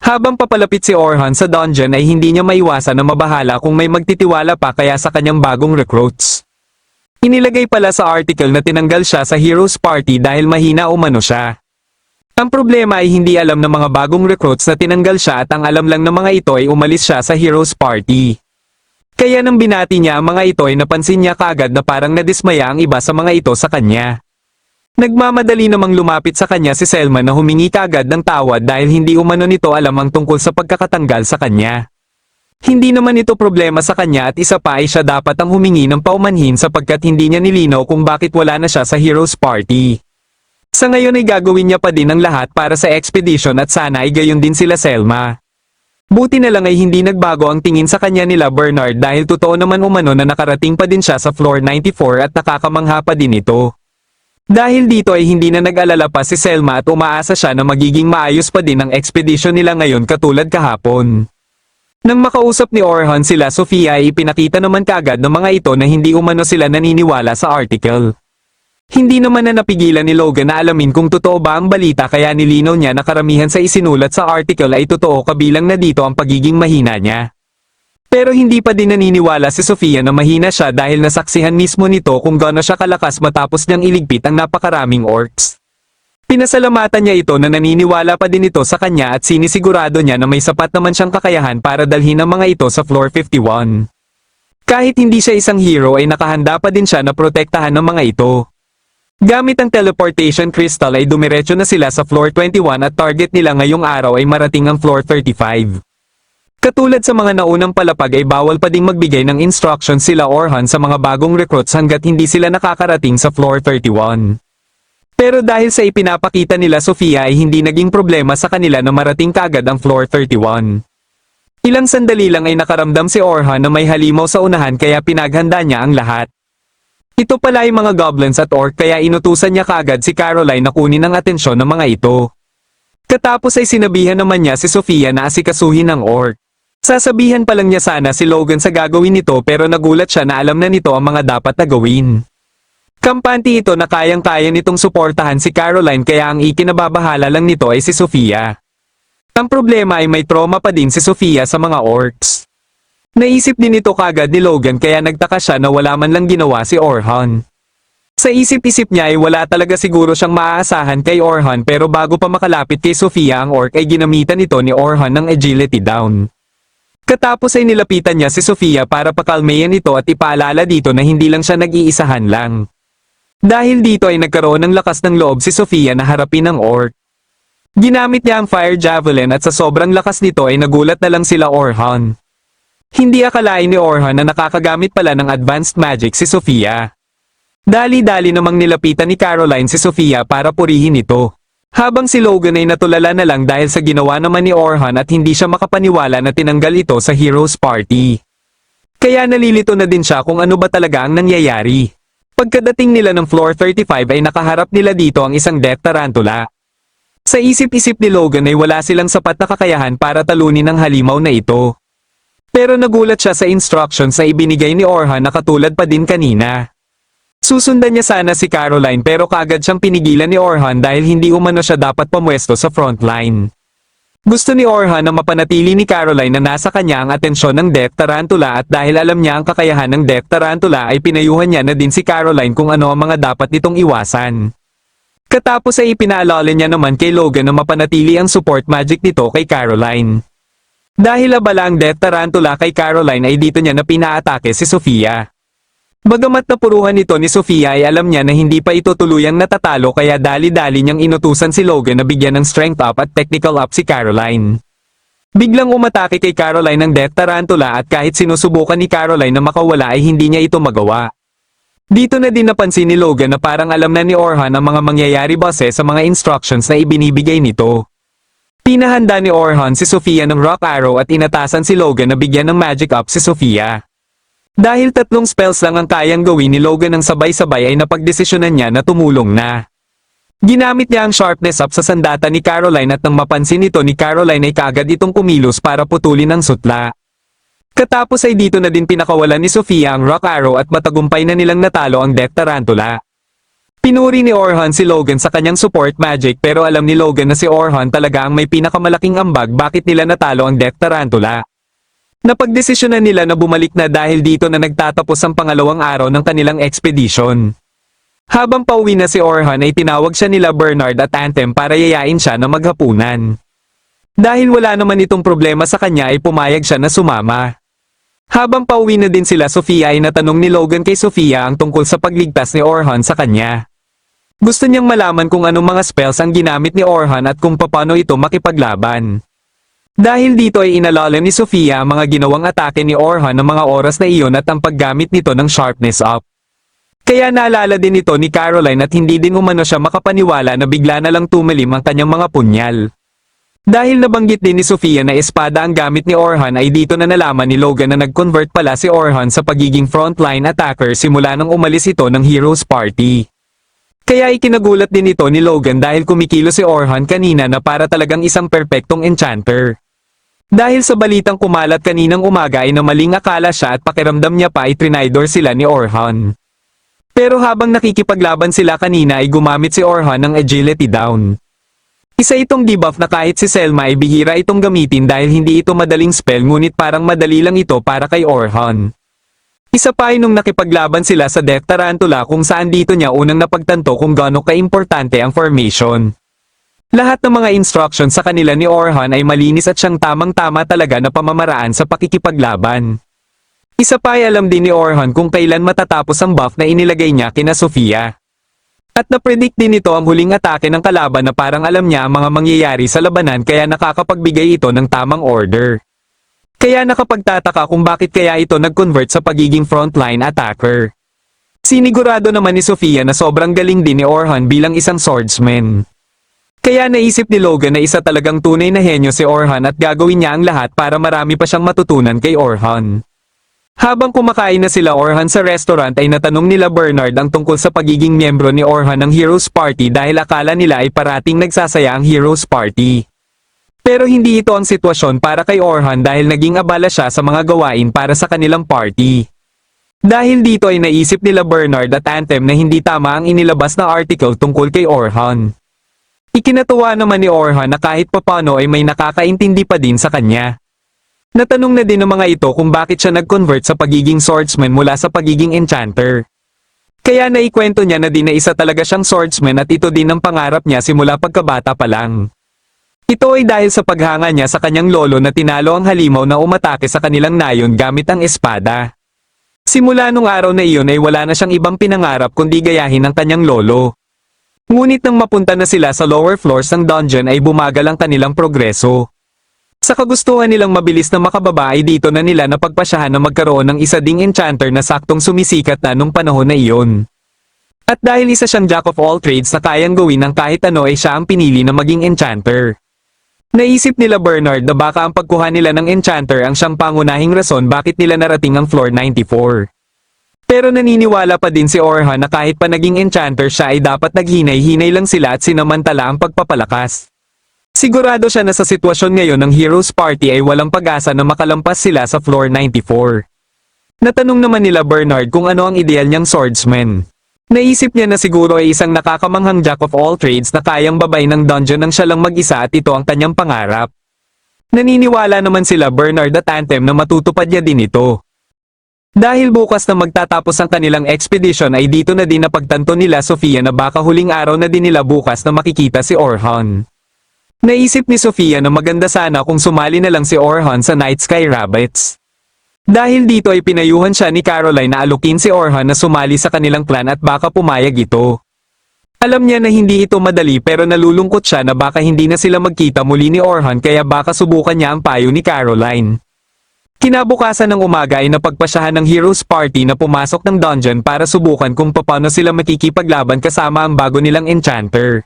Habang papalapit si Orhan sa dungeon ay hindi niya maiwasan na mabahala kung may magtitiwala pa kaya sa kanyang bagong recruits. Inilagay pala sa article na tinanggal siya sa Heroes Party dahil mahina umano siya. Ang problema ay hindi alam ng mga bagong recruits na tinanggal siya at ang alam lang ng mga ito ay umalis siya sa Heroes Party. Kaya nang binati niya ang mga ito ay napansin niya kaagad na parang nadismaya ang iba sa mga ito sa kanya. Nagmamadali namang lumapit sa kanya si Selma na humingi kaagad ng tawad dahil hindi umano nito alam ang tungkol sa pagkakatanggal sa kanya. Hindi naman ito problema sa kanya at isa pa ay siya dapat ang humingi ng paumanhin sapagkat hindi niya nilinaw kung bakit wala na siya sa Heroes Party. Sa ngayon ay gagawin niya pa din ang lahat para sa expedition at sana ay gayon din sila Selma. Buti na lang ay hindi nagbago ang tingin sa kanya nila Bernard dahil totoo naman umano na nakarating pa din siya sa floor 94 at nakakamangha pa din ito. Dahil dito ay hindi na nag-alala pa si Selma at umaasa siya na magiging maayos pa din ang expedition nila ngayon katulad kahapon. Nang makausap ni Orhan sila Sofia ay ipinakita naman kaagad ng mga ito na hindi umano sila naniniwala sa article. Hindi naman na napigilan ni Logan na alamin kung totoo ba ang balita kaya nilinaw niya na karamihan sa isinulat sa article ay totoo kabilang na dito ang pagiging mahina niya. Pero hindi pa din naniniwala si Sofia na mahina siya dahil nasaksihan mismo nito kung gaano siya kalakas matapos niyang iligpit ang napakaraming orcs. Pinasalamatan niya ito na naniniwala pa din ito sa kanya at sinisigurado niya na may sapat naman siyang kakayahan para dalhin ang mga ito sa floor 51. Kahit hindi siya isang hero ay nakahanda pa din siya na protektahan ng mga ito. Gamit ang teleportation crystal ay dumiretso na sila sa floor 21 at target nila ngayong araw ay marating ang floor 35. Katulad sa mga naunang palapag ay bawal pa ding magbigay ng instructions sila Orhan sa mga bagong recruits hanggat hindi sila nakakarating sa floor 31. Pero dahil sa ipinapakita nila Sofia ay hindi naging problema sa kanila na marating kaagad ang floor 31. Ilang sandali lang ay nakaramdam si Orhan na may halimaw sa unahan kaya pinaghanda niya ang lahat. Ito pala ay mga goblins at orc kaya inutusan niya kaagad si Caroline na kunin ang atensyon ng mga ito. Katapos ay sinabihan naman niya si Sofia na asikasuhin ang orc. Sasabihan pa lang niya sana si Logan sa gagawin nito pero nagulat siya na alam na nito ang mga dapat na gawin. Kampante ito na kayang-kaya nitong suportahan si Caroline kaya ang ikinababahala lang nito ay si Sofia. Ang problema ay may trauma pa din si Sofia sa mga orcs. Naisip din ito kaagad ni Logan kaya nagtaka siya na wala man lang ginawa si Orhan. Sa isip-isip niya ay wala talaga siguro siyang maaasahan kay Orhan pero bago pa makalapit kay Sofia ang orc ay ginamitan ito ni Orhan ng agility down. Katapos ay nilapitan niya si Sofia para pakalmayan ito at ipaalala dito na hindi lang siya nag-iisahan lang. Dahil dito ay nagkaroon ng lakas ng loob si Sofia na harapin ang orc. Ginamit niya ang fire javelin at sa sobrang lakas nito ay nagulat na lang sila Orhan. Hindi akalain ni Orhan na nakakagamit pala ng advanced magic si Sofia. Dali-dali namang nilapitan ni Caroline si Sofia para purihin ito. Habang si Logan ay natulala na lang dahil sa ginawa naman ni Orhan at hindi siya makapaniwala na tinanggal ito sa Heroes Party. Kaya nalilito na din siya kung ano ba talaga ang nangyayari. Pagkadating nila ng floor 35 ay nakaharap nila dito ang isang death tarantula. Sa isip-isip ni Logan ay wala silang sapat na kakayahan para talunin ang halimaw na ito. Pero nagulat siya sa instructions na ibinigay ni Orhan na katulad pa din kanina. Susundan niya sana si Caroline pero kaagad siyang pinigilan ni Orhan dahil hindi umano siya dapat pamwesto sa frontline. Gusto ni Orhan na mapanatili ni Caroline na nasa kanya ang atensyon ng Death Tarantula at dahil alam niya ang kakayahan ng Death Tarantula ay pinayuhan niya na din si Caroline kung ano ang mga dapat nitong iwasan. Katapos ay ipinaalala niya naman kay Logan na mapanatili ang support magic nito kay Caroline. Dahil abala ang Death Tarantula kay Caroline ay dito niya na pinaatake si Sofia. Bagamat napuruhan ito ni Sofia ay alam niya na hindi pa ito tuluyang natatalo kaya dali-dali niyang inutusan si Logan na bigyan ng strength up at technical up si Caroline. Biglang umatake kay Caroline ng Death Tarantula at kahit sinusubukan ni Caroline na makawala ay hindi niya ito magawa. Dito na din napansin ni Logan na parang alam na ni Orhan ang mga mangyayari base sa mga instructions na ibinibigay nito. Pinahanda ni Orhan si Sofia ng Rock Arrow at inatasan si Logan na bigyan ng magic up si Sofia. Dahil 3 spells lang ang kayang gawin ni Logan ng sabay-sabay ay napagdesisyonan niya na tumulong na. Ginamit niya ang sharpness up sa sandata ni Caroline at nang mapansin ito ni Caroline ay kaagad itong kumilos para putulin ang sutla. Katapos ay dito na din pinakawalan ni Sofia ang Rock Arrow at matagumpay na nilang natalo ang Death Tarantula. Pinuri ni Orhan si Logan sa kanyang support magic pero alam ni Logan na si Orhan talaga ang may pinakamalaking ambag bakit nila natalo ang Death Tarantula. Napagdesisyonan nila na bumalik na dahil dito na nagtatapos ang pangalawang araw ng kanilang expedition. Habang pauwi na si Orhan ay tinawag siya nila Bernard at Anthem para yayain siya na maghapunan. Dahil wala naman itong problema sa kanya ay pumayag siya na sumama. Habang pauwi na din sila Sofia ay natanong ni Logan kay Sofia ang tungkol sa pagligtas ni Orhan sa kanya. Gusto niyang malaman kung anong mga spells ang ginamit ni Orhan at kung paano ito makipaglaban. Dahil dito ay inalalim ni Sofia ang mga ginawang atake ni Orhan ng mga oras na iyon at ang paggamit nito ng sharpness up. Kaya naalala din ito ni Caroline at hindi din umano siya makapaniwala na bigla na lang tumilim ang kanyang mga punyal. Dahil nabanggit din ni Sofia na espada ang gamit ni Orhan ay dito na nalaman ni Logan na nag-convert pala si Orhan sa pagiging frontline attacker simula nang umalis ito ng Heroes Party. Kaya ikinagulat din ito ni Logan dahil kumikilo si Orhan kanina na para talagang isang perpektong enchanter. Dahil sa balitang kumalat kaninang umaga ay na maling akala siya at pakiramdam niya pa ay trinidor sila ni Orhan. Pero habang nakikipaglaban sila kanina ay gumamit si Orhan ng agility down. Isa itong debuff na kahit si Selma ay bihira itong gamitin dahil hindi ito madaling spell ngunit parang madali lang ito para kay Orhan. Isa pa ay nung nakipaglaban sila sa Death Tarantula kung saan dito niya unang napagtanto kung gaano kaimportante ang formation. Lahat ng mga instructions sa kanila ni Orhan ay malinis at siyang tamang-tama talaga na pamamaraan sa pakikipaglaban. Isa pa ay alam din ni Orhan kung kailan matatapos ang buff na inilagay niya kina Sofia. At napredict din ito ang huling atake ng kalaban na parang alam niya ang mga mangyayari sa labanan kaya nakakapagbigay ito ng tamang order. Kaya nakapagtataka kung bakit kaya ito nag-convert sa pagiging frontline attacker. Sinigurado naman ni Sofia na sobrang galing din ni Orhan bilang isang swordsman. Kaya naisip ni Logan na isa talagang tunay na henyo si Orhan at gagawin niya ang lahat para marami pa siyang matutunan kay Orhan. Habang kumakain na sila Orhan sa restaurant ay natanong nila Bernard ang tungkol sa pagiging miyembro ni Orhan ng Heroes Party dahil akala nila ay parating nagsasaya ang Heroes Party. Pero hindi ito ang sitwasyon para kay Orhan dahil naging abala siya sa mga gawain para sa kanilang party. Dahil dito ay naisip nila Bernard at Anthem na hindi tama ang inilabas na article tungkol kay Orhan. Ikinatuwa naman ni Orhan na kahit papano ay may nakakaintindi pa din sa kanya. Natanong na din ng mga ito kung bakit siya nag-convert sa pagiging swordsman mula sa pagiging enchanter. Kaya naikwento niya na din na isa talaga siyang swordsman at ito din ang pangarap niya simula pagkabata pa lang. Ito ay dahil sa paghanga niya sa kanyang lolo na tinalo ang halimaw na umatake sa kanilang nayon gamit ang espada. Simula nung araw na iyon ay wala na siyang ibang pinangarap kundi gayahin ang kanyang lolo. Ngunit nang mapunta na sila sa lower floors ng dungeon ay bumagal ang kanilang progreso. Sa kagustuhan nilang mabilis na makababa ay dito na nila napagpasyahan na magkaroon ng isa ding enchanter na saktong sumisikat na nung panahon na iyon. At dahil isa siyang jack of all trades na kayang gawin ng kahit ano ay siya ang pinili na maging enchanter. Naisip nila Bernard na baka ang pagkuha nila ng enchanter ang siyang pangunahing rason bakit nila narating ang floor 94. Pero naniniwala pa din si Orhan na kahit pa naging enchanter siya ay dapat naghinay-hinay lang sila at sinamantala ang pagpapalakas. Sigurado siya na sa sitwasyon ngayon ng Heroes Party ay walang pag-asa na makalampas sila sa floor 94. Natanong naman nila Bernard kung ano ang ideal niyang swordsman. Naisip niya na siguro ay isang nakakamanghang jack of all trades na kayang babay ng dungeon nang siya lang mag-isa at ito ang kanyang pangarap. Naniniwala naman sila Bernard at Anthem na matutupad niya din ito. Dahil bukas na magtatapos ang kanilang expedition ay dito na din napagtanto nila Sofia na baka huling araw na din nila bukas na makikita si Orhan. Naisip ni Sofia na maganda sana kung sumali na lang si Orhan sa Night Sky Rabbits. Dahil dito ay pinayuhan siya ni Caroline na alukin si Orhan na sumali sa kanilang clan at baka pumayag ito. Alam niya na hindi ito madali pero nalulungkot siya na baka hindi na sila magkita muli ni Orhan kaya baka subukan niya ang payo ni Caroline. Kinabukasan ng umaga ay napagpasyahan ng Heroes Party na pumasok ng dungeon para subukan kung paano sila makikipaglaban kasama ang bago nilang enchanter.